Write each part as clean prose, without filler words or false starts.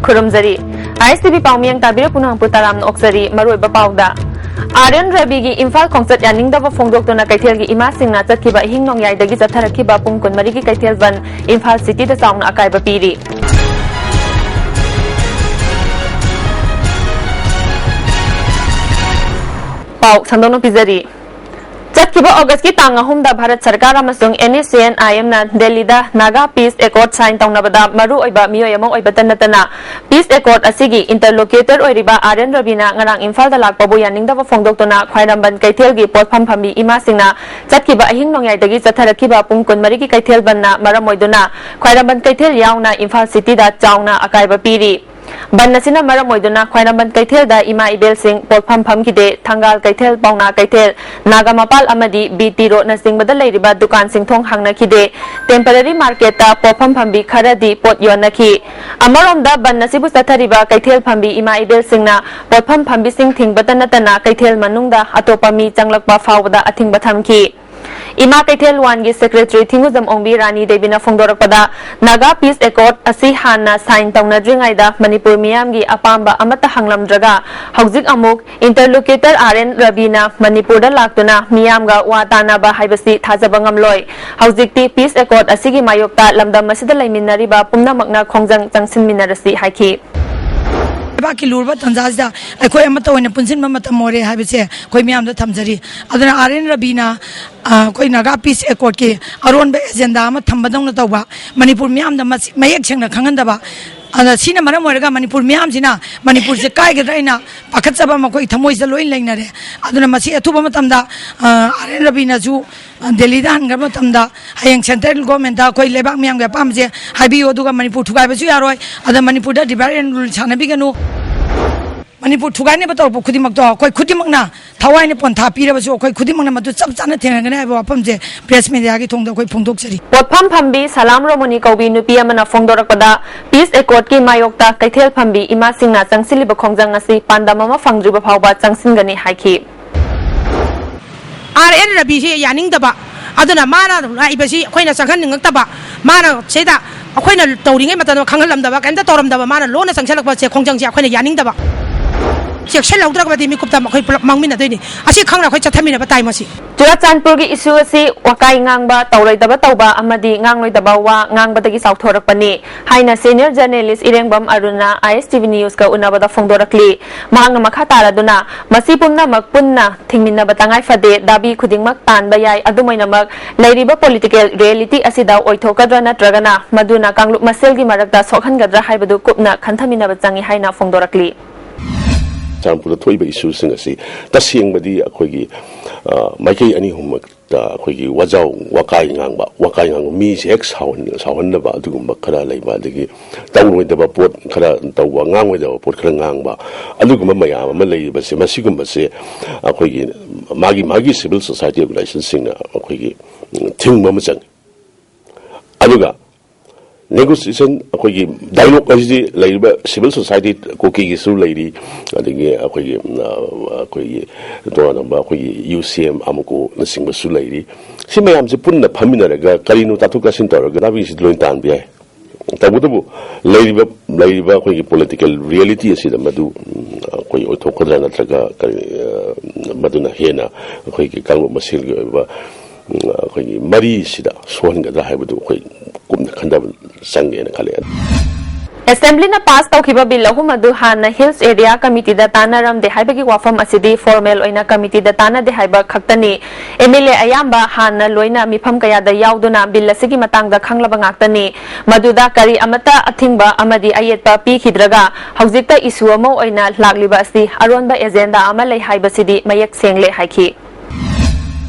खुरुमजरी ISTV पाउमियंग Tabir पुनः पुताराम ओक्सरी मरोइबा पाउदा आर्यन रवि की इम्फाल खोंसत यानिंगदब फोंदोक्तुना कैथेल की इमा सिंगना चतखिबा हिंग नोंयाइदगी चथरखिबा पुंग कुनमरी की कैथेल बन इम्फाल सिटी दा चाउना अकाइबा पीरी पाउ संदोनो पिजरी चतखिबा अगस्त की तांग अहुमदा भारत सरकार अमसुंग NACNIM ना दिल्ली दा नागा पीस एकॉर्ड साइन तौनबदा मरु ओइबा मियोय अमो ओइबा तन्नतना पीस एकॉर्ड असिगी इंटरलोकेटर ओइरिबा आर्यन रविना ngarang इम्फाल दा लाकपबो यानिंगदब फोंदोक्तुना ख्वाइरंबन कैथेल की पोटफम फमी इमा सिंगना चतखिबा अहिंग नोंयाइदगी चथरखिबा पुंग कुनमरी की कैथेल बनना मरम ओइदुना ख्वाइरंबन कैथेल यावना इम्फाल सिटी दा चाउना अकाइबा पीरी बनसिना मरम ओइदुना ख्वाइरंबन कैथेल दा इमा इबेल सिंह पोटफम फमकिदे थंगाल कैथेल पौना कैथेल नागामपाल अमदी बीटी रोड न सिंगबदा लेरिबा दुकान सिंथोंग हांगनखिदे टेम्पररी मार्केट ता पोटफम फमबी खरदी पोट योनखि अमरोमदा बनसिबु चथरिबा कैथेल फमबी इमा इबेल सिंहना पोटफम फमबी सिंह थिंगबदा नतना कैथेल मनुंगदा अतोपा मी चंगलकपा फावबदा अथिंगबा थमखि इमा कैथेल वन की सेक्रेटरी थिंगुजम ओंबी रानी देवीना फोंदोरकपदा नागा पीस एकॉर्ड असि हाना साइन तौनद्रिंगाइदा मणिपुर मियाम की अपाम्बा अमता हंगलमद्रगा हौजिक अमुक इंटरलोकेटर आर्यन रविना मणिपुरदा लाक्तुना मियामगा वा तानाबा हाइबसि थाजबा ngamloi हौजिकति पीस एकॉर्ड असिगी मायोक्ता लमदम मसिदा लैमिनरिबा पुमनामकना खोंजंग चंगसिनमिनरसि हाइखि बाकी लूरबा तंजाजदा अखोय अमत ओइना पुनसिन मत मोरे हाबिसे कोई मियाम दा थमजरी अदना आर्यन रविना कोई नागा पीस एकॉर्ड के अरोन बे एजेंडा अम थंबदौन तौबा मणिपुर मियाम दा मयेक सेंगना खंगनदबा अदा सीना मरम ओरगा मणिपुर मियाम सिना मणिपुर से कायगद्राइना पाखतसबा मकोई थमोइस लोइन लेंगनारे अदना मसी अथुबा मतमदा आर्यन रविना जु दिल्ली दा हनगब मतमदा हयंग सेंट्रल गवर्नमेंट दा कोई लेबाक मियाम गे पामजे हाबियो दुगा मणिपुर थुगाइबसु यारोय अदा मणिपुर दा डिवाइड रूल सानबिगनु मणिपुर थुगाइने बतौ खुदिमक तो कोई खुदिमकना थवाइने पोंथा पीरबसु कोई खुदिमकना मदु चप चाना थेंगने हाबो वाफमजे प्रेस मीडिया की थोंदा कोई फोंदोकसरी पोटफम फमबी सलाम रोमनी कौबी नुपी अमना फोंदोरकपदा पीस एकॉर्ड की मायोक्ता कैथेल फमबी इमा सिंगना चंगसिलिब खोंजंग असि पांदम अमा फंगद्रिबा फावबा चंगसिनगनी हाइखि आर्यन रवि से यानिंगदबा अदुना माना लाइबसि अखोइना चंगहननिंगतबा माना सेदा अखोइना तौरिङै मतनो खंगलमदबा केनता तौरमदबा माना लोना चंगसलकबा से खोंजंगसे अखोइना यानिंगदबा सेक्शन लौद्रगबदी मिकुप्ता मखोइ पुलप मांगमिनदोइनि असि खंगना खै चथमिनबा ताइ मसि चुराचानपुर की इशू असि वकाई ngang तौरैदबा तौबा अमदी ngangloi वा ngangbदगी साउथोरकपनि हाइना senior journalist Irengbam Aruna ISTV news का उनबदा फोंदोरकली मांगना मखा तारादुना मसि पुन्नमक पुन्ना थिंगमिनबा तंगाइ फदे दाबी खुदिंगमक तानबा याय अदुमैनमक लैरिबा पॉलिटिकल रियलिटी असिदा ओइथोकद्रा नत्रगना मदुना कांगलुक मसेलगी मरकता सोखनगद्रा हाइबदु कुपना खंथमिनबा चंगी हाइना फोंदोरकली चांपुर थोइबा इशू सिंग असि तसेंगबदी अखोइगी माइकई अनि हुमक अखोइगी वजाउ वकाई ngang मी से एक्स सावनबा अदुगुम्बा खरा लैबा दगी तौरोइदबा पोट खरा तौबा ngangoidaba पोट खरा nganगबा अदुगुम्बा मयाम अमा लैबसे मसिगुम्बसे अखोइगी मागी सिविल सोसाइटी ऑर्गेनाइजेशन सिंग अखोइगी थिंगबा मचंग अदुगा negotiation अखोइगी डायलॉग अजि लैबा सिविल सोसाइटी कोकी की सु लैरी अदगी अखोइगी तो नंबर अखोइगी UCM अमुको नसिंग सु लैरी सि मयाम से पुन्ना फमिनरगा करिनु ताथुकासिन तोरगा दाबि सि लोइन तान बियाय तबुदबु लैरिबा अखोइगी पॉलिटिकल रियलिटी असि मदु अखोइ ओथोखद्रा नत्रगा मदुना हेना अखोइगी कांगु मसिलगी ओइबा अखोइगी मरी सिदा सोहनगदा हाइबदु अखोइ कुमना खंदब संगेन खले असेंबली ना पास तौखिबा बिल अहुम अदु हाना हिल्स एरिया कमिटी दा तानारम दे हाइबगी वाफम असिदी फॉर्मल ओइना कमिटी दा ताना दे हाइबा खक्तनी MLA अयाम्बा हाना लोइना मिफम कया दा याउदुना बिल असिगी मतंग दा खंगलबा ngaktani मदुदा करी अमता अथिंगबा अमदी अयेतपा पीखिद्रगा हौजिकता इशू अमो ओइना लाक्लिबा असि अरोनबा एजेंडा अमा लै हाइबसिदी मयक सेंगले हाइखि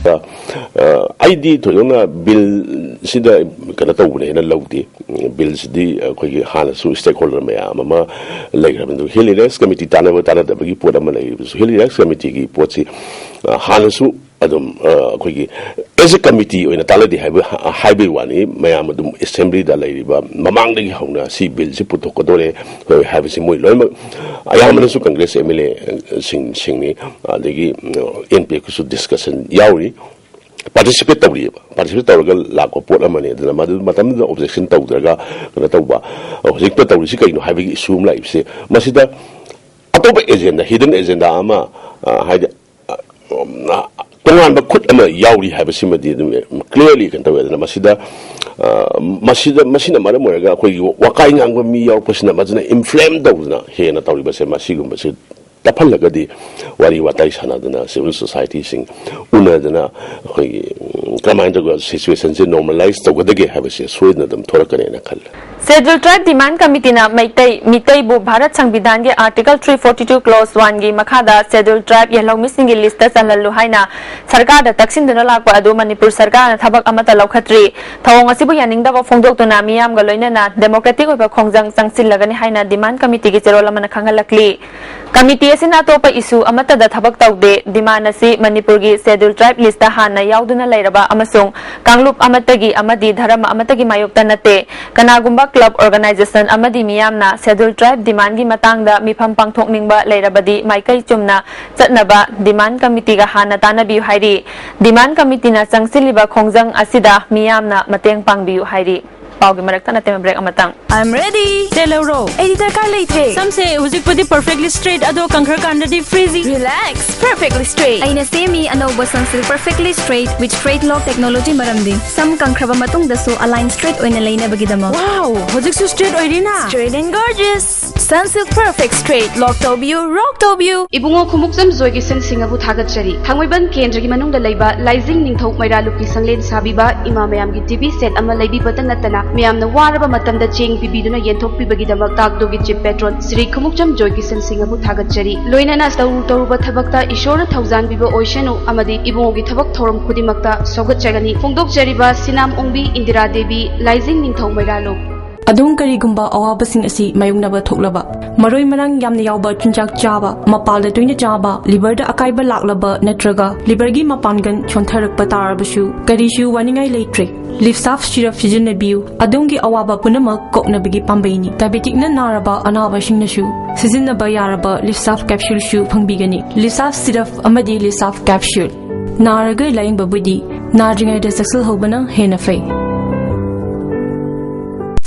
आईडी थोयोना बिल सिदा कना तौबने हेना लौदे बिल सिदी अखोइगी हानसु स्टेक होल्डर मयाम अमा लैग्रबंदु हिलिरेक्स कमिटी तानादबगी पोट अमा लैबसु हिलिरेक्स कमिटी की पोटसि हानसु अदुम अखोइगी एज ए कमिटी ओइना तालदि हाइबे वानी मयाम अदुम असेंबली दा लैरिबा ममांगदगी हौना सी बिल सि पुथोकदोरे हाइबसि मोइ लोइम अयामनसु Congress MLA सिंगनी अदगी NP Kusu discussion याउरी participate tawraga lakwa pot amani aduna matamda objection tawdraga kana tawba hojikta tawrisi kaino haibigi issue am laibse masida atopa agenda hidden agenda ama haida tongan ba khut ama yauri haibasi madi clearly kan tawedana masina maram oiraga khoi wakai ngangba mi yaw pasina majna inflame dawduna hena tawri base masigum base tapallagadi wari watai sanadana civil society sing unadana khoi kamainda situation se normalize tawgadage habase soidna dam thorakane na khal Scheduled Tribe Demand Committee na Mitai bu Bharat Sangvidhan ge Article 342 Clause 1 gi makhada Scheduled Tribe yellow missing gi list ta chanlalu haina sarkar da taksin duna lakpa adu Manipur sarkar na thabak amata laukhatri thawong asibu yaning da ba phongdok tuna miyam ga loina na democratic oba khongjang changsil lagani haina Demand Committee gi cherol amana khangalakli committee asina topa issue amata da thabak tawde demand asi Manipur gi Scheduled Tribe list ta hana yauduna lairaba amasung kanglup amata gi amadi dharma amata gi mayokta nate kanagumba club organization amadi miyamna Scheduled Tribe demand gi matangda mifam pangthokningba leirabadi maikai chumna chatnaba Demand Committee ga hana tanabi hairi Demand Committee na changsiliba khongjang asida miyamna mateng pangbiu hairi paugi marakta na tema break amatang I'm ready. Telero. Editor ka late. Some say hujik pudi perfectly straight ado kankhar kandadi freezy. Relax. Perfectly straight. Aina semi anoba sunsilk perfectly straight with straight lock technology maramdi. Some kankraba matung dasu align straight oina laina bagidamo. Wow, hujik su straight oirina. Straight and gorgeous. Sunsilk perfect straight lock tobiu rock tobiu. Ibungo khumukjam joygi sen singabu thagatchari thangmoiban kendragi manungda leiba laizing ningthau maira lupi sanglen sabiba ima mayam gi TV set ama leibi batan natana mayamna waraba matamda cheng bibiduna yenthok pibagi damak takdogi chip patron Sri Khumukjam joygi sen singabu thagatchari loinana tawruba thabakta ishorna thaujan biba oishanu amadi ibungo gi thabak thoram khudimakta sogatchagani phongdokchariba sinam ongbi Indira Devi laizing ningthau maira luk Adung karigumba awabasing asi mayungnaba thoklaba maroi marang yamna yawba chunjak chaba mapalda toina chaba liver da akaiba laklaba natraga liver gi mapangan chontharakpa tarabasu karishu waningai leitre lifsaf syrup sijinabiu adungi awaba punama koknabigi pambaini diabetic na naraba anaba singnasu sizinaba yaraba lifsaf capsule shu phangbigani lifsaf syrup amadi lifsaf capsule naraga laingba budi nadringai da saksal hobana hena fai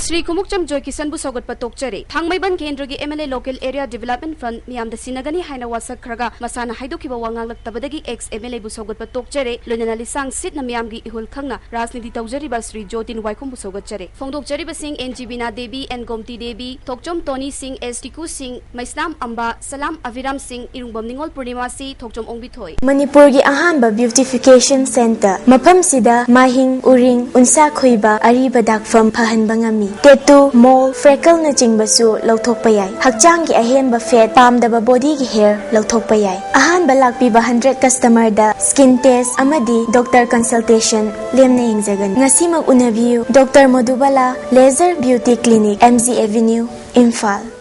Sri Khumukjam Joy Kisan bu sogot patokchari thangmaiban kendragi MLA Local Area Development Fund miyamda sinagani haina wasak khraga masana haidokiba wanganglak tabadagi ex MLA bu sogot patokchare lonana lisang sit na miyamgi ihul khangna rajniti tawjari ba Sri Jotin Waikhum bu sogotchare phongdokchari ba Singh NGBina Devi and Gomti Devi Thokchom Tony Singh STQ Singh Maisnam Amba Salam Aviram Singh Irungbam Ningol Purnima Si Thokchom Ongbi Thoi Manipur gi ahanba beautification center mafam sida mahing uring unsa khoiba ariba dakfam phahan bangami tattoo mole freckle na chingbasu lauthokpa yai hakchang gi ahenba fat pamdaba body gi hair lauthokpa yai ahanba lakpi ba 100 customer da skin test amadi doctor consultation lemna yingjagan ngasimag unabiu Dr. Madhubala Laser Beauty Clinic MZ Avenue Imphal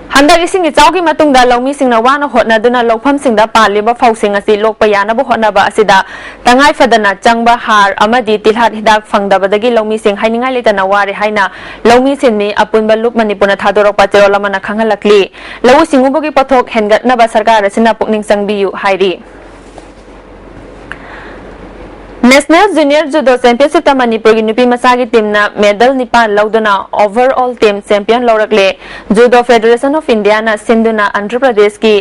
Handak ising ichawgi matungda lawmi singna wana hotna duna lawpham singda paliba phawsing asi lokpayana bu hotna ba asida tangai fadana changba har amadi tilhat hidak phangdabadagi lawmi sing hainingai letana wari haina lawmi sinmi apunba luk manipuna thadorok pacherola mana khangalakli lawu singubogi pothok hengatna ba sarkar asina pukning sangbiu hairi National Junior Judo Championship ta Manipur gi nupi masagi team na medal nipan lauduna overall team champion laurakle Judo Federation of India na sinduna Andhra Pradesh ki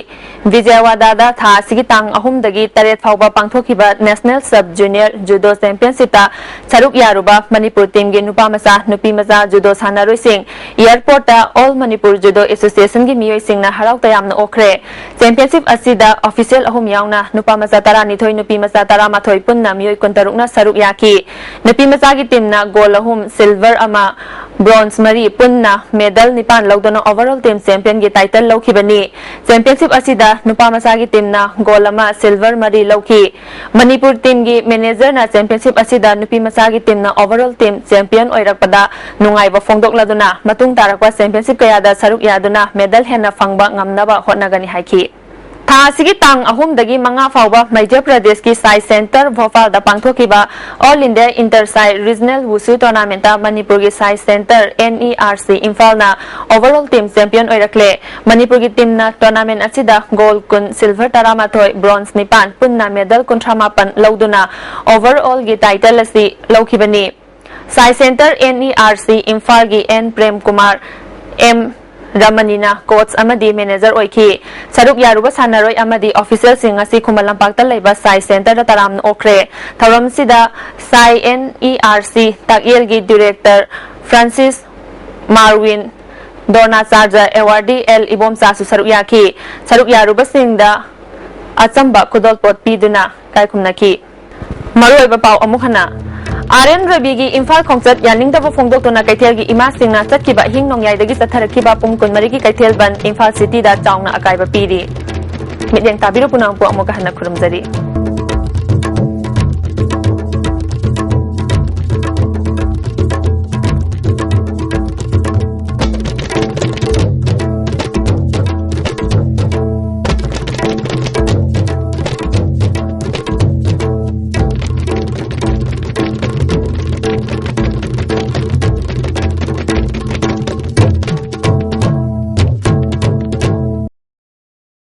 Vijayawada da tha sigi tang ahum dagi taret phawba pangthokiba National Sub Junior Judo Championship ta charuk yaruba Manipur team gi nupa masa nupi masa judo sanaroi sing airport ta All Manipur Judo Association gi miyoi sing na harau tayam na okre championship asida official ahum yauna nupa masa tarani thoi nupi masa tarama thoi punna miyoi tarukna saruk yaki napi masagi team na gold ahum silver ama bronze mari punna medal nipan laudona overall team champion gi title laukibani championship asida nupa masagi team na gold ama silver mari lauki Manipur team gi manager na championship asida nupi masagi team na overall team champion oirakpada nungai ba phongdok laduna matung tarakwa championship kaya da saruk yaduna medal hena phangba ngamnaba hotnagani haiki थासिगी तांग अहुमदगी मंगा फाउबा मध्य प्रदेश की SAI centre Bhopal दा पांगथोकिबा all India inter SAI regional wushu tournament Manipur की SAI centre NERC Imphal ना ओवरऑल टीम चैंपियन ओइरक्ले मणिपुर की टीम ना टूर्नामेंट असिदा गोल्ड कुन सिल्वर 13 ब्रोंज 9 पुन्ना मेडल 38 लौदुना ओवरऑल की टाइटल असि लौखिबनी साई सेंटर NERC इम्फाल की N Prem Kumar M Ramanina coach amadi manager oiki saruk yaruba sanaroi amadi official sing asi Khumal Lampak laiba sai center da taram okre tharam sida sai NERC takyel gi director Francis Marwin Dorna Sarja awardee L Ibom Sasu saruk yaruba sing da achamba kudol pot piduna kai khumnaki maroi ba pau amukhana Aryan Ravi की इम्फाल खोंचत यानिंगदब फोंदोक्तुना कैथेल की इमा सिंगना चटकिबा हिंग नोंयाइदगी चथरखिबा पुंग कुनमरी की कैथेल बन Imphal city दा चाउना अकाइबा पीरी मिदेंग ताबिरु पुनांगपु अमुका हना खुरमजरी।